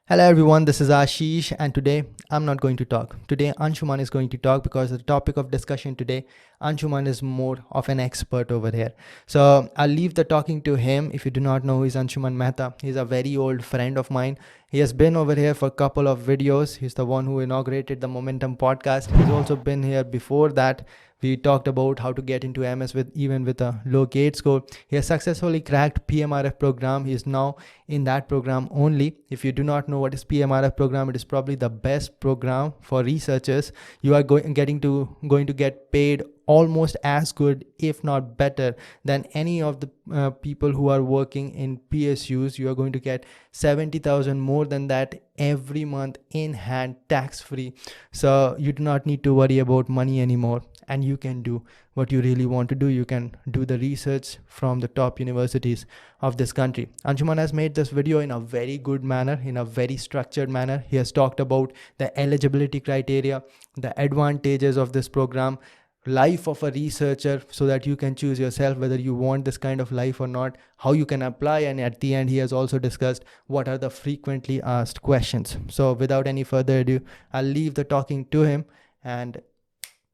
Hello everyone, this is Ashish, and today I'm not going to talk. Today Anshuman is going to talk because the topic of discussion today, Anshuman is more of an expert over here. So I'll leave the talking to him. If you do not know who is Anshuman Mehta, he's a very old friend of mine. He has been over here for a couple of videos. He's the one who inaugurated the Momentum podcast. He's also been here before that. We talked about how to get into MS with even with a low gate score. He has successfully cracked PMRF program. He is now in that program only. If you do not know what is PMRF program, it is probably the best program for researchers. You are going to get paid almost as good, if not better, than any of the people who are working in PSUs. You are going to get 70,000 more than that every month in hand, tax free. So you do not need to worry about money anymore, and you can do what you really want to do. You can do the research from the top universities of this country. Anshuman has made this video in a very good manner, in a very structured manner. He has talked about the eligibility criteria, the advantages of this program, life of a researcher, so that you can choose yourself whether you want this kind of life or not, how you can apply, and at the end he has also discussed what are the frequently asked questions. So without any further ado, I'll leave the talking to him and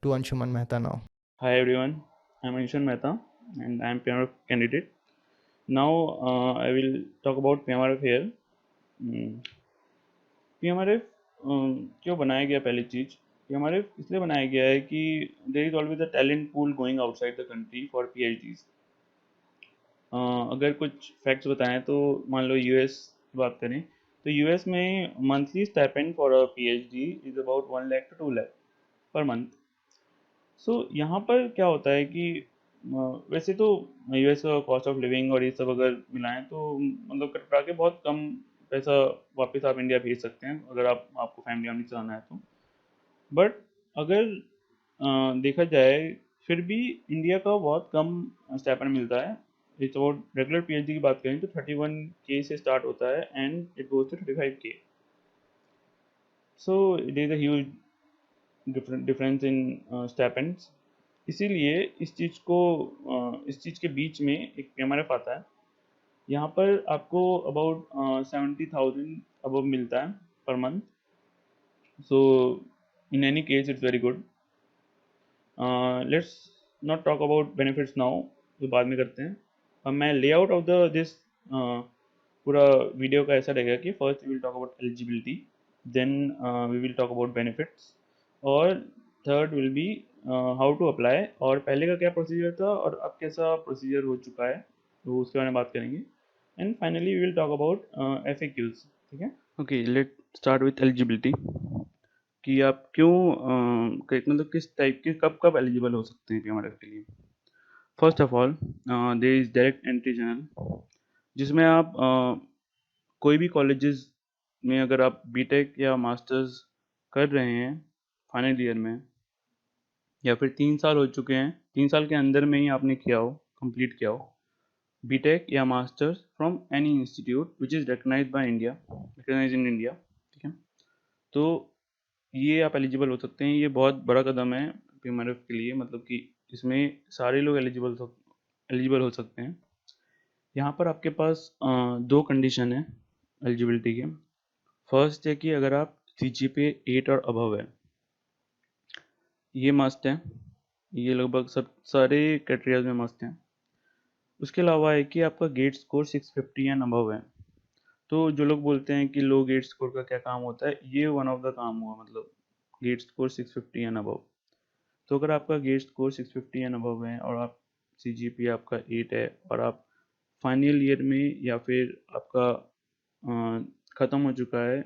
to Anshuman Mehta now. Hi everyone, I'm Anshuman Mehta and I'm PMRF candidate. Now I will talk about PMRF here. PMRF क्यों बनाया गया? पहली चीज़, PMRF इसलिए बनाया गया है कि there is always a talent pool going outside the country for PhDs. अगर कुछ फैक्ट्स बताएं तो मान लो यूएस की बात करें तो यूएस में monthly stipend for a PhD is about 1 lakh to 2 lakh पर मंथ. सो यहाँ पर क्या होता है कि वैसे तो यूएस का कॉस्ट ऑफ लिविंग और ये सब अगर मिलाएं तो मतलब कटरा के बहुत कम पैसा वापस आप इंडिया भेज सकते हैं अगर आपको फैमिली वैमिली चलाना है तो. बट अगर देखा जाए फिर भी इंडिया का बहुत कम स्टाइपेंड मिलता है. इट्स अबाउट रेगुलर पीएचडी की बात करें तो 31K से स्टार्ट होता है and it goes to 35K. So it is a huge difference in stipends. इसीलिए इस चीज़ के बीच में एक पीएमआरएफ आता है. यहाँ पर आपको अबाउट 70,000 अबव मिलता है पर month. So in any case it's very good. Let's not talk about benefits now, तो बाद में करते हैं. अब मैं लेआउट ऑफ द दिस पूरा वीडियो का ऐसा रहेगा कि first we will talk about eligibility, then we will talk about benefits, और third will be how to apply, और पहले का क्या प्रोसीजर था और अब कैसा प्रोसीजर हो चुका है तो उसके बारे में बात करेंगे. And finally we will talk about FAQs. ठीक है. Okay, let start with eligibility. कि आप क्यों मतलब किस टाइप के कब कब एलिजिबल हो सकते हैं पीएमआरएफ के लिए. First of all there is direct entry channel, जिसमें आप कोई भी कॉलेजेस में अगर आप बीटेक या मास्टर्स कर रहे हैं फाइनल ईयर में, या फिर 3 साल हो चुके हैं, 3 साल के अंदर में ही आपने किया हो, कंप्लीट किया हो बीटेक या masters from any institute which is recognise in India. ठीक है. तो ये आप एलिजिबल हो सकते हैं. ये बहुत बड़ा कदम है पीएमआरएफ के लिए, मतलब कि इसमें सारे लोग एलिजिबल हो सकते हैं. यहाँ पर आपके पास दो कंडीशन है एलिजिबिलिटी के. फर्स्ट है कि अगर आप CGPA 8 और अबव है, ये मस्ट है. ये लगभग सब सारे क्राइटेरियाज में मस्ट हैं. उसके अलावा है कि आपका गेट स्कोर 650 एंड अबव है. तो जो लोग बोलते हैं कि लो गेट स्कोर का क्या काम होता है, ये वन ऑफ द काम हुआ, मतलब गेट स्कोर 650 एंड अबव. तो अगर आपका गेट स्कोर 650 एंड अबव है और आप CGPA आपका 8 है और आप फाइनल ईयर में या फिर आपका ख़त्म हो चुका है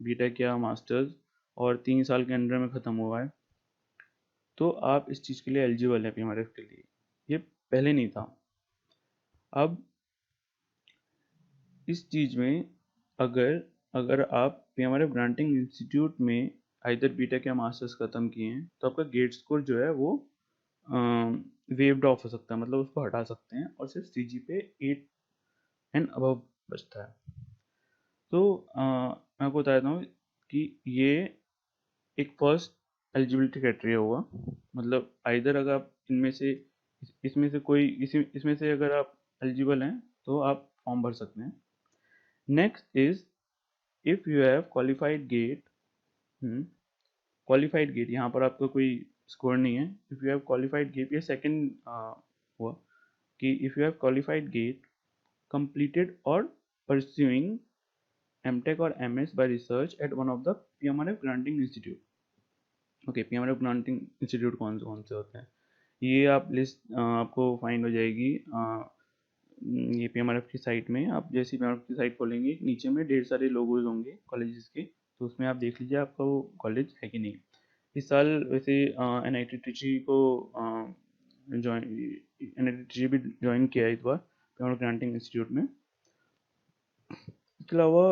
बीटेक या मास्टर्स और 3 साल के अंडर में ख़त्म हुआ है, तो आप इस चीज़ के लिए एलिजिबल है पीएमआरएफ के लिए. ये पहले नहीं था. अब इस चीज़ में अगर अगर आप पीएमआरएफ ग्रांटिंग इंस्टीट्यूट में आइदर बीटेक या मास्टर्स ख़त्म किए हैं तो आपका गेट स्कोर जो है वो वेव्ड ऑफ हो सकता है, मतलब उसको हटा सकते हैं और सिर्फ CGPA 8 एंड अबव बचता है. तो मैं आपको बता देता हूँ कि ये एक फर्स्ट एलिजिबिलिटी क्राइटेरिया हुआ. मतलब आइदर अगर आप इनमें से इसमें से कोई इसमें से अगर आप एलिजिबल हैं तो आप फॉर्म भर सकते हैं. Next is if you have qualified GATE, qualified GATE, यहाँ पर आपका कोई स्कोर नहीं है। If you have qualified GATE, ये सेकंड हुआ कि if you have qualified GATE completed or pursuing MTech or MS by research at one of the PMRF granting institute। Okay, PMRF granting institute कौन से होते हैं, ये आप लिस्ट आपको फाइंड हो जाएगी ये PMRF की साइट में। आप जैसे PMRF की साइट खोलेंगे, नीचे में ढेर सारे लोगोज होंगे कॉलेजेस के, तो उसमें आप देख लीजिए आपका वो कॉलेज है कि नहीं। इस साल वैसे NIT ट्रिची को ज्वाइन NIT ट्रिची भी ज्वाइन किया है इस बार PMRF ग्रांटिंग इंस्टीट्यूट में। इसके अलावा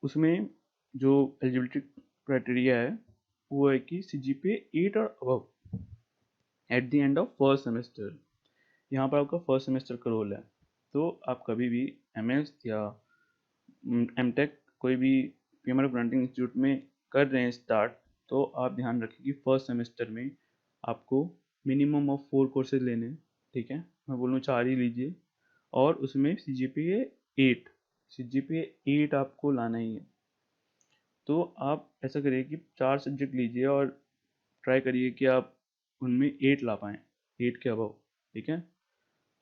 उसमें जो एलिजिबिलिटी क्राइटेरिया है वो है कि CGPA 8 और above at the end of first semester. यहाँ पर आपका फर्स्ट सेमेस्टर का रोल है, तो आप कभी भी MS या MTech कोई भी PMRF ग्रांटिंग इंस्टीट्यूट में कर रहे हैं स्टार्ट, तो आप ध्यान रखें कि फर्स्ट सेमेस्टर में आपको मिनिमम ऑफ 4 कोर्सेज लेने हैं। ठीक है, मैं बोलूँ 4 ही लीजिए, और उसमें CGPA 8 आपको लाना ही है। तो आप ऐसा करिए कि 4 सब्जेक्ट लीजिए और ट्राई करिए कि आप उनमें 8 ला पाएँ, 8 के अबव। ठीक है,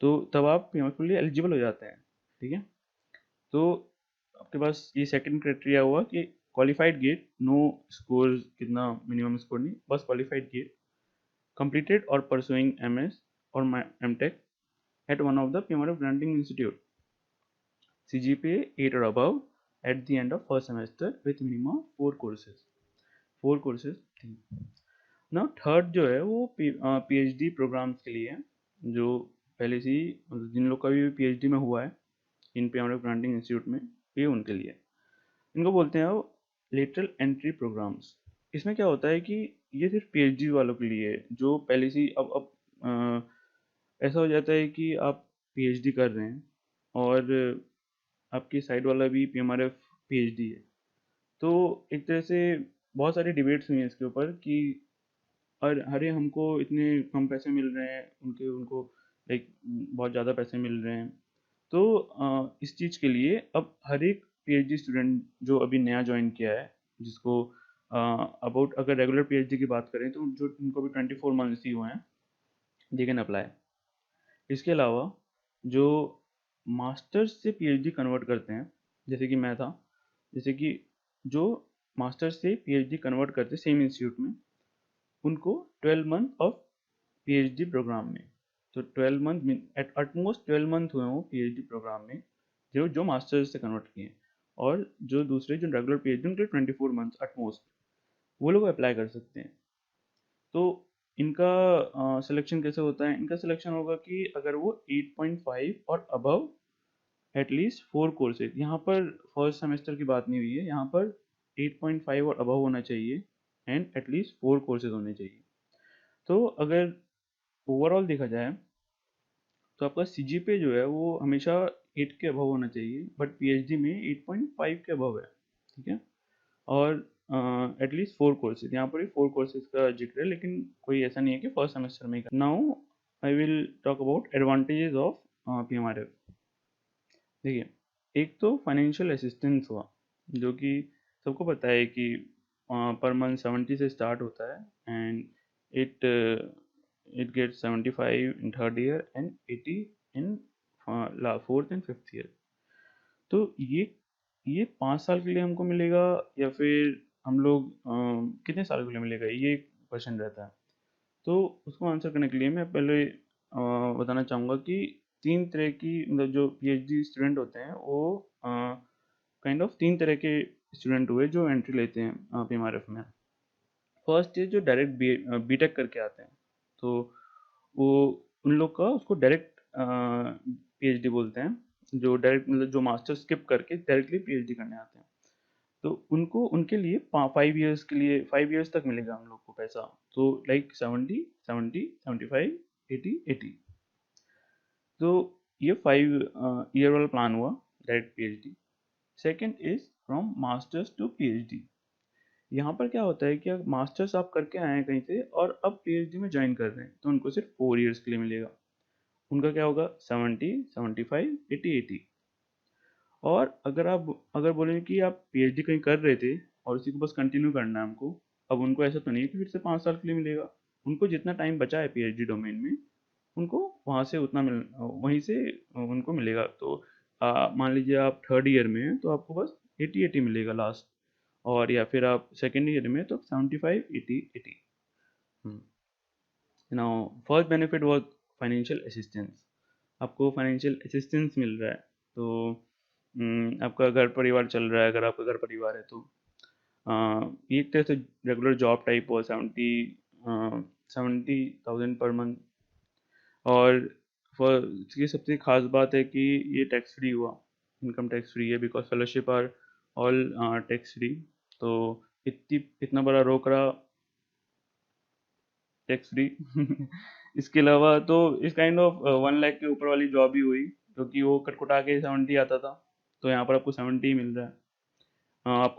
तो तब आप PMF के लिए एलिजिबल हो जाते हैं। ठीक है, तो आपके पास ये सेकंड क्राइटेरिया हुआ कि क्वालिफाइड गेट, नो स्कोर, कितना मिनिमम स्कोर नहीं, बस qualified GATE, completed or pursuing MS or MTech at one of the PMF granting institute, CGPA 8 or above at the end of first semester with minimum 4 courses, 4 courses थी। ना third जो है वो PhD programmes के लिए है, जो पहले से ही मतलब जिन लोग का भी PhD में हुआ है इन PMF ग्रांटिंग इंस्टीट्यूट में, ये उनके लिए। इनको बोलते हैं वो लेटरल एंट्री प्रोग्राम्स। इसमें क्या होता है कि ये सिर्फ PhD वालों के लिए है, जो पहले से ही ऐसा हो जाता है कि आप PhD कर रहे हैं और आपकी साइड वाला भी PMRF PhD है, तो एक तरह से बहुत सारी डिबेट्स हुई हैं इसके ऊपर कि और अरे हमको इतने कम पैसे मिल रहे हैं, उनके उनको लाइक बहुत ज़्यादा पैसे मिल रहे हैं। तो इस चीज़ के लिए अब हर एक PhD स्टूडेंट जो अभी नया ज्वाइन किया है, जिसको अबाउट अगर रेगुलर PhD की बात करें तो जो उनको भी 24 मंथ्स ही हुए हैं, दे कैन अप्लाई। इसके अलावा जो मास्टर्स से PhD कन्वर्ट करते हैं, जैसे कि मैं था, जैसे कि जो मास्टर्स से PhD कन्वर्ट करते सेम इंस्टीट्यूट में, उनको 12 मंथ ऑफ PhD प्रोग्राम में, तो 12 मंथ एट एटमोस्ट 12 मंथ हुए हो PhD प्रोग्राम में, जो मास्टर्स से कन्वर्ट किए हैं, और जो दूसरे जो रेगुलर PhD उनके 24 मंथ एटमोस्ट, वो लोग अप्लाई कर सकते हैं। तो इनका सिलेक्शन कैसे होता है, इनका सिलेक्शन होगा कि अगर वो 8.5 और अबव एटलीस्ट 4 कोर्सेज, यहाँ पर फर्स्ट सेमेस्टर की बात नहीं हुई है, यहाँ पर 8.5 और अबव होना चाहिए एंड एटलीस्ट 4 कोर्सेज होने चाहिए। तो अगर ओवरऑल देखा जाए तो आपका CGPA जो है वो हमेशा 8 के अबव होना चाहिए, बट PhD में 8.5 के अबव है। ठीक है, और एटलीस्ट 4 कोर्सेज, यहाँ पर 4 कोर्सेज का जिक्र है, लेकिन कोई ऐसा नहीं है कि फर्स्ट सेमेस्टर में ही। Now I will talk about advantages of PMRF। देखिए, एक तो फाइनेंशियल असिस्टेंस हुआ, जो कि सबको पता है कि पर मंथ 70 से स्टार्ट होता है and it it get 75 in third year and 80 in fourth and fifth year. तो ये 5 साल के लिए हमको मिलेगा या फिर हम लोग कितने साल के लिए मिलेगा, ये क्वेश्चन रहता है। तो उसको आंसर करने के लिए मैं पहले बताना चाहूँगा कि 3 तरह की मतलब जो PhD स्टूडेंट होते हैं वो काइंड ऑफ 3 तरह के स्टूडेंट हुए जो एंट्री लेते हैं PMRF में। फर्स्ट है जो डायरेक्ट BTech करके आते हैं, तो वो उन लोग का उसको डायरेक्ट PhD बोलते हैं, जो डायरेक्ट मतलब जो मास्टर स्किप करके डायरेक्टली PhD करने आते हैं। तो उनको उनके लिए 5 ईयर्स के लिए 5 ईयर्स तक मिलेगा हम लोग को पैसा, तो लाइक 70, 75, 80। तो ये 5 ईयर वाला प्लान हुआ direct PhD। Second is from masters to PhD। यहाँ पर क्या होता है कि अगर मास्टर्स आप करके आए हैं कहीं से और अब PhD में ज्वाइन कर रहे हैं, तो उनको सिर्फ 4 ईयर्स के लिए मिलेगा। उनका क्या होगा, 70, 75, 80, 80। और अगर बोलेंगे कि आप पीएचडी कहीं कर रहे थे और उसी को बस कंटिन्यू करना है हमको, अब उनको ऐसा तो नहीं है कि फिर से 5 साल के लिए मिलेगा। उनको जितना टाइम बचा है पीएचडी डोमेन में, उनको वहाँ से उतना वहीं से उनको मिलेगा। तो मान लीजिए आप थर्ड ईयर में हैं तो आपको बस 80-80 मिलेगा लास्ट, और या फिर आप सेकेंड ईयर में तो 75-80-80। Now first benefit was financial assistance. आपको फाइनेंशियल असिस्टेंस मिल रहा है। तो आपका घर परिवार चल रहा है, अगर आपका घर परिवार है तो ये एक तरह से रेगुलर जॉब टाइप हो, 70,000 पर मंथ। और इसकी सबसे खास बात है कि ये टैक्स फ्री हुआ, इनकम टैक्स फ्री है, because fellowship are all tax free. तो इतना बड़ा रोकड़ा टैक्स फ्री। इसके अलावा तो इस काइंड ऑफ 1 लाख के ऊपर वाली जॉब ही हुई, क्योंकि वो कटकुटा के 70 आता था, तो यहाँ पर आपको 70 मिल रहा है। आप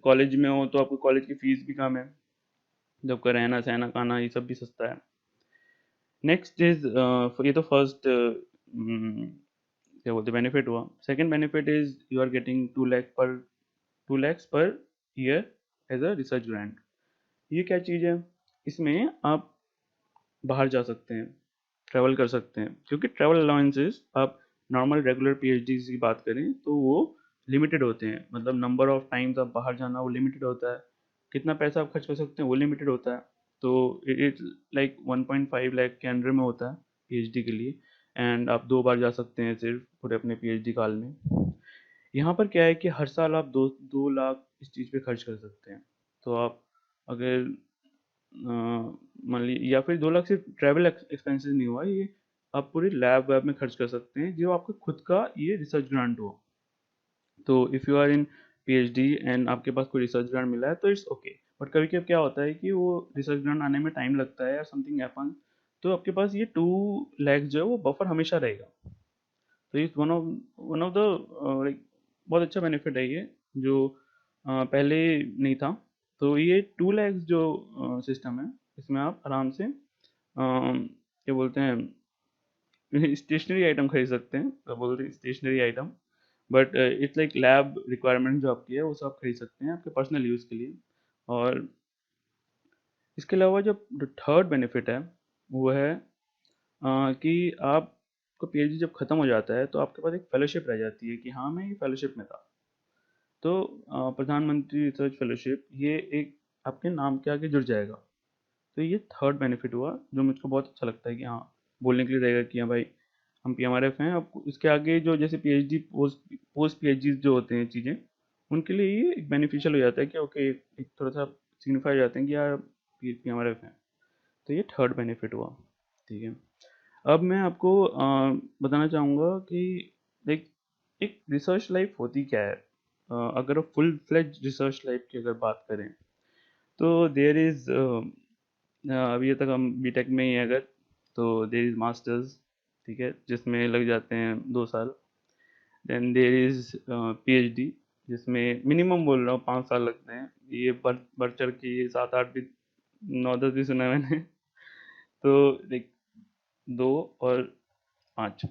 कॉलेज में हो तो आपको कॉलेज की फीस भी कम है, जब का रहना सहना खाना ये सब भी सस्ता है। नेक्स्ट इज ये तो फर्स्ट क्या बोलते बेनिफिट हुआ। Second benefit is you are getting 2 lakhs per year as a research grant. ये क्या चीज़ है? इसमें आप बाहर जा सकते हैं, ट्रैवल कर सकते हैं, क्योंकि ट्रैवल अलाउंसेस आप नॉर्मल रेगुलर पीएचडी की बात करें तो वो लिमिटेड होते हैं, मतलब नंबर ऑफ टाइम्स आप बाहर जाना वो लिमिटेड होता है, कितना पैसा आप खर्च कर सकते हैं वो लिमिटेड होता है। तो इट लाइक 1.5 लाख के अंडर में होता है पीएचडी के लिए, एंड आप 2 बार जा सकते हैं सिर्फ पूरे अपने पीएचडी काल में। यहाँ पर क्या है कि हर साल आप 2 लाख इस चीज़ पे खर्च कर सकते हैं। तो आप अगर मान लीजिए, या फिर 2 लाख सिर्फ ट्रैवल एक्सपेंसेस नहीं हुआ, ये आप पूरे लैब वैब में खर्च कर सकते हैं जो आपका खुद का ये रिसर्च ग्रांट हो। तो if you are in PhD and आपके पास कोई रिसर्च ग्रांट मिला है तो इट्स ओके। बट कभी कभी क्या होता है कि वो रिसर्च ग्रांट आने में टाइम लगता है या समथिंग हैपन, तो आपके पास ये 2 लाख जो है वो बफर हमेशा रहेगा। तो इस वन ऑफ द लाइक बहुत अच्छा बेनिफिट है ये, जो पहले नहीं था। तो ये 2 lakhs जो सिस्टम है, इसमें आप आराम से क्या बोलते हैं स्टेशनरी आइटम खरीद सकते हैं, तो बोल रही stationery item, but it's like lab requirement जो आपकी है वो सब खरीद सकते हैं आपके पर्सनल यूज़ के लिए। और इसके अलावा जो थर्ड बेनिफिट है वो है कि आपको पीएचडी जब ख़त्म हो जाता है तो आपके पास एक फेलोशिप रह जाती है कि हाँ मैं ये फेलोशिप में था। तो प्रधानमंत्री रिसर्च फेलोशिप ये एक आपके नाम के आगे जुड़ जाएगा। तो ये थर्ड बेनिफिट हुआ जो मुझको बहुत अच्छा लगता है कि हाँ बोलने के लिए रहेगा कि हाँ भाई हम पीएमआरएफ हैं। अब इसके आगे जो जैसे पीएचडी पोस्ट पोस्ट पीएचडी जो होते हैं चीज़ें, उनके लिए ये एक बेनिफिशियल हो जाता है कि ओके एक थोड़ा सा सिग्निफाई हो जाते हैं कि यार पीएमआरएफ हैं। तो ये थर्ड बेनिफिट हुआ। ठीक है, अब मैं आपको बताना चाहूँगा कि एक एक रिसर्च लाइफ होती क्या है। अगर फुल फ्लेज रिसर्च लाइफ की अगर बात करें तो देयर इज़ अभी तक हम बीटेक में ही हैं अगर, तो देयर इज़ मास्टर्स, ठीक है, जिसमें लग जाते हैं 2 साल। देन देयर इज़ पीएचडी, जिसमें मिनिमम बोल रहा हूँ 5 साल लगते हैं। ये बढ़ चढ़ के ये 7-8 भी 9-10 भी सुना है मैंने। तो लाइक 2 और 5,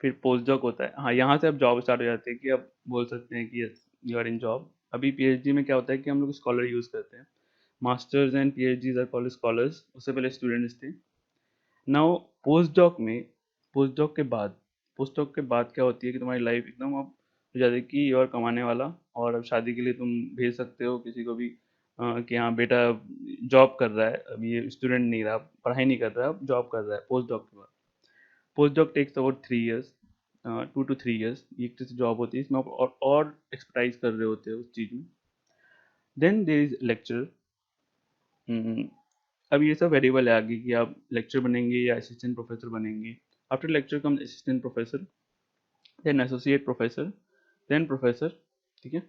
फिर पोस्ट डॉक होता है। हाँ, यहाँ से अब जॉब स्टार्ट हो जाती है कि अब बोल सकते हैं कि yes you are in job. अभी पीएचडी में क्या होता है कि हम लोग स्कॉलर यूज़ करते हैं, masters and PhDs are called scholars, उससे पहले स्टूडेंट्स थे। नाउ पोस्ट डॉक में, पोस्ट डॉक के बाद पोस्ट डॉक के बाद क्या होती है कि तुम्हारी लाइफ एकदम अब हो जाती है कि यू आर कमाने वाला, और अब शादी के लिए तुम भेज सकते हो किसी को भी कि हाँ बेटा जॉब कर रहा है, अब ये स्टूडेंट नहीं रहा, पढ़ाई नहीं कर रहा है, अब जॉब कर रहा है पोस्ट डॉक के बाद। Post doc takes about 3 years, 2 to 3 years। ये एक तरह से जॉब होती है, इसमें आप और एक्सपर्टाइज कर रहे होते हो उस चीज़ में। Then there is lecture. अब ये सब वेरिएबल है आगे कि आप लेक्चर बनेंगे या असिस्टेंट प्रोफेसर बनेंगे। After lecture comes assistant professor, then associate professor, then professor. ठीक है,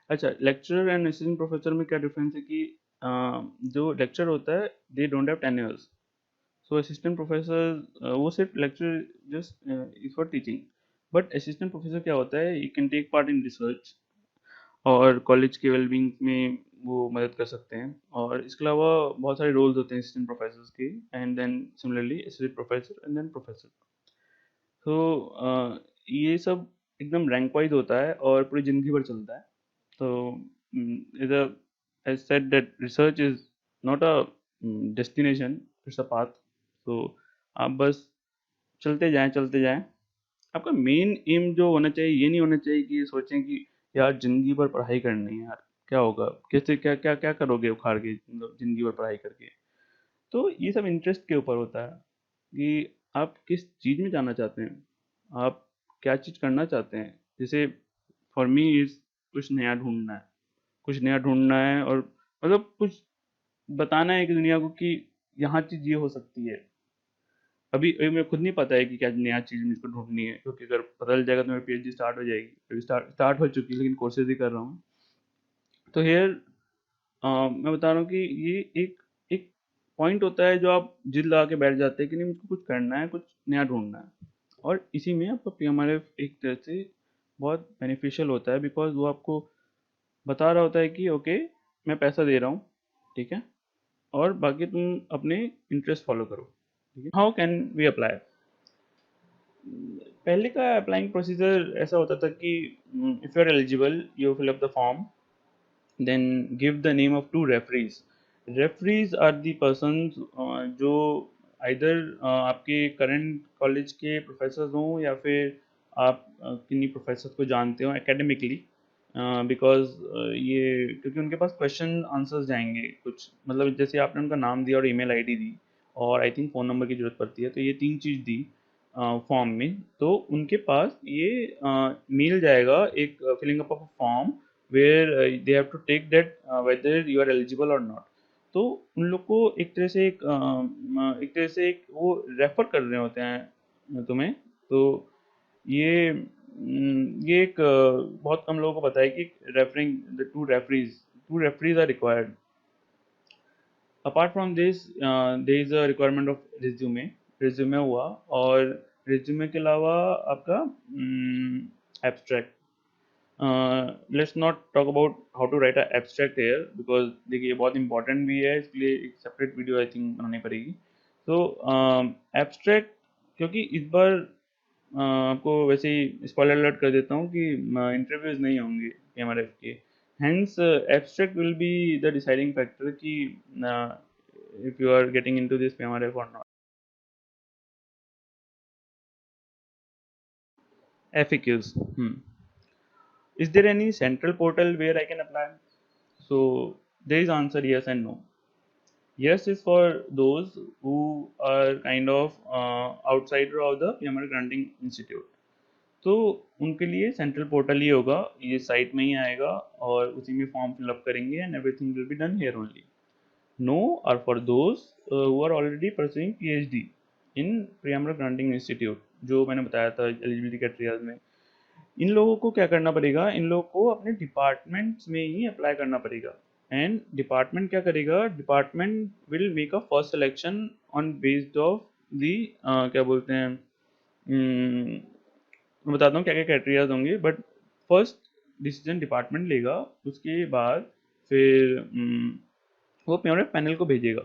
अच्छा लेक्चर एंड असिस्टेंट प्रोफेसर में क्या डिफरेंस है कि जो लेक्चर होता है they don't have tenures. So assistant professor वो सिर्फ lecture just is for teaching. But assistant professor क्या होता है, you can take part in research और कॉलेज के वेलबींग में वो मदद कर सकते हैं। और इसके अलावा बहुत सारे रोल्स होते हैं असिस्टेंट प्रोफेसर के, and then similarly associate professor and then professor. तो ये सब एकदम रैंक वाइज होता है और पूरी ज़िंदगी भर चलता है। तो is as said that research is not a destination, it's a path. तो आप बस चलते जाएँ। आपका मेन एम जो होना चाहिए, ये नहीं होना चाहिए कि ये सोचें कि यार ज़िंदगी भर पढ़ाई करनी है यार, क्या होगा? कैसे क्या करोगे उखाड़ के मतलब ज़िंदगी भर पढ़ाई करके? तो ये सब इंटरेस्ट के ऊपर होता है कि आप किस चीज़ में जाना चाहते हैं, आप क्या चीज़ करना चाहते हैं। जैसे फॉर मी इज कुछ नया ढूंढना है, कुछ नया ढूंढना है और मतलब कुछ बताना है कि दुनिया को कि यहाँ चीज़ ये हो सकती है। अभी मेरे खुद नहीं पता है कि क्या नया चीज़ मुझको ढूंढनी है, क्योंकि अगर पता चल जाएगा तो मेरी पीएचडी स्टार्ट हो जाएगी। अभी स्टार्ट हो चुकी है लेकिन कोर्सेज ही कर रहा हूँ। तो हेयर मैं बता रहा हूँ कि ये एक एक पॉइंट होता है जो आप जिद लगा के बैठ जाते हैं कि नहीं मुझको कुछ करना है, कुछ नया ढूंढना है। और इसी में आपका पीएमआरएफ एक तरह से बहुत बेनिफिशियल होता है, बिकॉज वो आपको बता रहा होता है कि ओके मैं पैसा दे रहा हूँ, ठीक है, और बाकी तुम अपने इंटरेस्ट फॉलो करो, ठीक है। How can we apply? पहले का अप्लाइंग प्रोसीजर ऐसा होता था कि if you are eligible you fill up the form, then give the name of two referees. Referees are the persons जो either आपके करंट कॉलेज के प्रोफेसर हों या फिर आप किन्हीं प्रोफेसर को जानते हो एकेडमिकली, बिकॉज ये क्योंकि उनके पास क्वेश्चन आंसर्स जाएंगे कुछ, मतलब जैसे आपने उनका नाम दिया और ईमेल आईडी दी और आई थिंक फ़ोन नंबर की ज़रूरत पड़ती है, तो ये तीन चीज़ दी फॉर्म में, तो उनके पास ये मेल जाएगा एक filling up of a form where they have to take that whether you are eligible और नॉट। तो उन लोग को एक तरह से एक वो रेफर कर रहे होते हैं तुम्हें। तो ये एक बहुत कम लोगों को पता है कि referring the two referees are required. Apart from this there is a requirement of resume हुआ, और रिज्यूमे के अलावा आपका abstract. Let's not talk about how to write a abstract here, because देखिए ये बहुत इंपॉर्टेंट भी है, इसके लिए एक सेपरेट वीडियो आई थिंक बनानी पड़ेगी। तो एब्स्ट्रैक्ट, क्योंकि इस बार आपको वैसे ही स्पॉइलर अलर्ट कर देता हूँ कि इंटरव्यूज नहीं होंगे पीएमआरएफ के, hence abstract will be the deciding factor कि if you are getting into this PMRF or not. FAQs. Is there any central portal where I can apply? So there is answer yes and no. Yes is for those who are kind of outsider of the PMR Granting Institute. तो उनके लिए central portal ही होगा, ये site में ही आएगा और उसी में फॉर्म फिलअप करेंगे and everything will be done here only. No are for those who are already pursuing PhD in Priamra Granting Institute, जो मैंने बताया था एलिजिबिलिटी क्राइटेरिया में. इन लोगों को क्या करना पड़ेगा, इन लोगों को अपने डिपार्टमेंट्स में ही अप्लाई करना पड़ेगा. एंड डिपार्टमेंट क्या करेगा, department will make a first selection on based of the क्या बोलते हैं, मैं बताता हूँ क्या क्या क्राइटेरियाज होंगे, बट फर्स्ट डिसीजन डिपार्टमेंट लेगा, उसके बाद फिर वो पेमेंट पैनल को भेजेगा.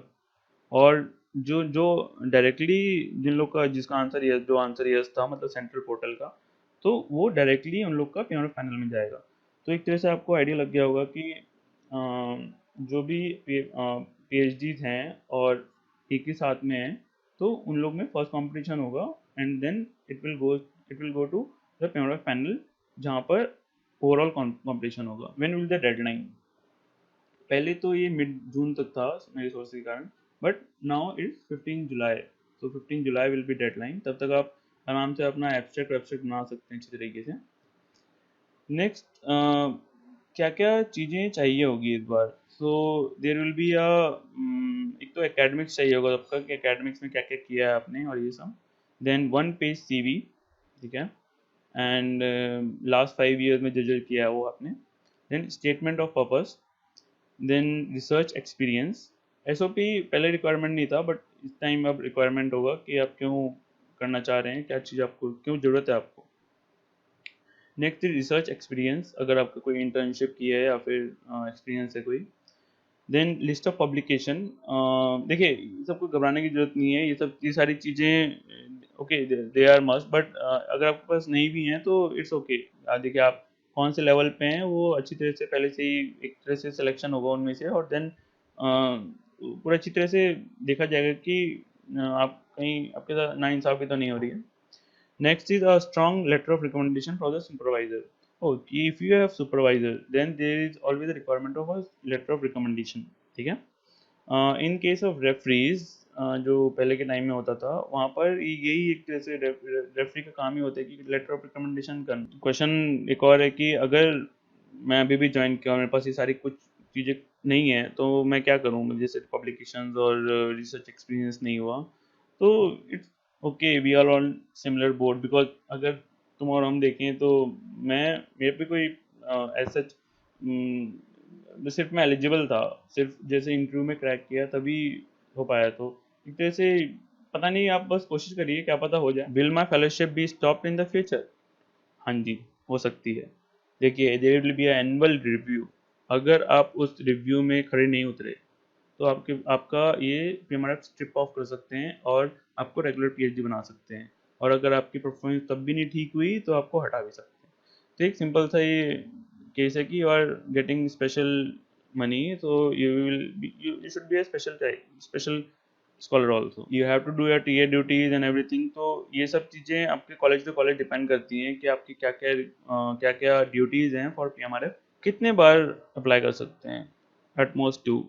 और जो जो डायरेक्टली जिन लोग का जिसका आंसर यस, जो आंसर यस था मतलब सेंट्रल पोर्टल का, तो वो डायरेक्टली उन लोग का पेमेंट पैनल में जाएगा. तो एक तरह से आपको आइडिया लग गया होगा कि जो भी पीएचडीज हैं और एक ही साथ में हैं, तो उन लोग में फर्स्ट कंपटीशन होगा and then it will go to the payment panel, जहाँ पर ओवरऑल कंपटीशन होगा. When will the deadline? पहले तो ये मिड जून तक था मेरे सोर्स के कारण, बट नाउ इट्स 15 जुलाई. तो 15 जुलाई विल बी डेडलाइन, तब तक आप आराम से अपना एब्स्ट्रैक्ट वेब्स्ट्रैक्ट बना सकते हैं अच्छी तरीके से. नेक्स्ट क्या क्या चीज़ें चाहिए होगी इस बार. सो देर विल बी एक तो एकेडमिक्स चाहिए होगा आपका कि एकेडमिक्स में क्या क्या किया है आपने और ये सब. देन 1 पेज CV, ठीक है, एंड लास्ट 5 ईयर में जो जो किया है वो आपने. Then statement of purpose, then research experience. SOP पहले रिक्वायरमेंट नहीं था, बट इस टाइम अब रिक्वायरमेंट होगा कि आप क्यों करना चाह रहे हैं, क्या चीज़ आपको क्यों ज़रूरत है आपको. नेक्स्ट रिसर्च एक्सपीरियंस, अगर आपका कोई इंटर्नशिप की है या फिर एक्सपीरियंस है कोई. Then list of publication. देखिए ये सब कोई घबराने की जरूरत नहीं है, ये सारी चीज़ें okay they are must, but अगर आपके पास नहीं भी हैं तो इट्स ओके। देखिए आप कौन से लेवल पे हैं वो अच्छी तरह से पहले से ही एक तरह से सिलेक्शन होगा उनमें से, और देन पूरा अच्छी तरह से देखा जाएगा कि आप कहीं आपके साथ नाइंसाफ़ी तो नहीं हो रही है। Next is a strong letter of recommendation for the supervisor. Oh, if you have supervisor, then there is always a requirement of a letter of recommendation. ठीक है? इन केस ऑफ रेफरीज, जो पहले के टाइम में होता था, वहाँ पर यही एक तरह से रेफरी का काम ही होता है कि लेटर ऑफ रिकमेंडेशन करना। क्वेश्चन एक और है कि अगर मैं अभी भी ज्वाइन किया और मेरे पास ये सारी कुछ चीज़ें नहीं है तो मैं क्या करूँ, मुझे जैसे पब्लिकेशंस और रिसर्च एक्सपीरियंस नहीं हुआ, तो it's okay, we are on similar board. Because अगर तुम और हम देखें तो मेरे पे कोई ऐसा सिर्फ मैं एलिजिबल था, सिर्फ जैसे इंटरव्यू में क्रैक किया तभी हो पाया। तो एक तरह से पता नहीं, आप बस कोशिश करिए, क्या पता हो जाए। Will my fellowship be stopped in the future? हाँ जी, हो सकती है। देखिए there will be annual review, अगर आप उस रिव्यू में खड़े नहीं उतरे तो आपका ये PMRF स्ट्रिप ऑफ कर सकते हैं और आपको रेगुलर PhD बना सकते हैं, और अगर आपकी परफॉर्मेंस तब भी नहीं ठीक हुई तो आपको हटा भी सकते हैं। तो एक सिंपल सा ये केस है कि you are getting special money, तो you should be a special scholar also, you have to do your TA duties and everything. तो ये सब चीज़ें आपके कॉलेज टू कॉलेज डिपेंड करती हैं कि आपकी क्या क्या ड्यूटीज़ हैं फॉर PMRF। कितने बार अप्लाई कर सकते हैं? At most 2।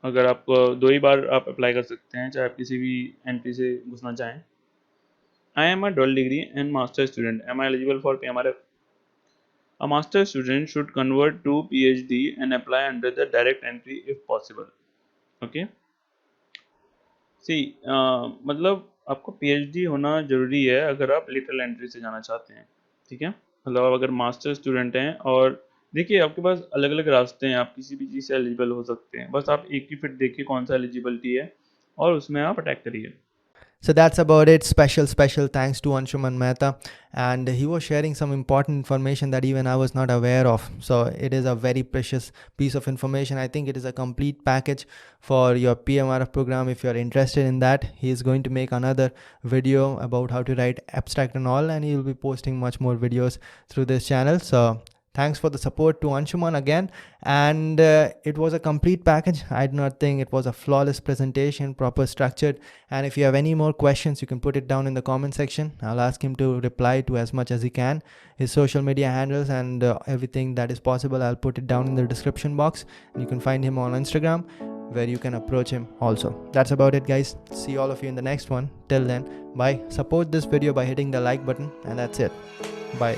अगर आप 2 ही बार आप अप्लाई कर सकते हैं, चाहे आप किसी भी एंट्री से घुसना चाहें। I am a double degree and master student, am I eligible for PMRF? A master student should convert to PhD and apply under the direct entry if possible. Okay? See, मतलब आपको PhD होना ज़रूरी है अगर आप lateral entry से जाना चाहते हैं, ठीक है? मतलब आप अगर मास्टर स्टूडेंट हैं, और देखिए आपके पास अलग अलग रास्ते हैं, आप किसी भी चीज़ से एलिजिबल हो सकते हैं, बस आप एक ही फिट देखिए कौन सा एलिजिबिलिटी है और उसमें आप अटैक करिए। So that's about it. Special thanks to Anshuman Mehta, and he was sharing some important information that even I was not aware of. So it is a very precious piece of information. I think it is a complete package for your PMRF program. If you are interested in that, he is going to make another video about how to write abstract and all, and he will be posting much more videos through this channel. So thanks for the support to Anshuman again, and it was a complete package. I do not think it was a flawless presentation, proper structured, and if you have any more questions you can put it down in the comment section. I'll ask him to reply to as much as he can. His social media handles and everything that is possible, I'll put it down in the description box, and you can find him on Instagram where you can approach him also. That's about it, guys. See all of you in the next one. Till then, bye. Support this video by hitting the like button, and that's it. Bye.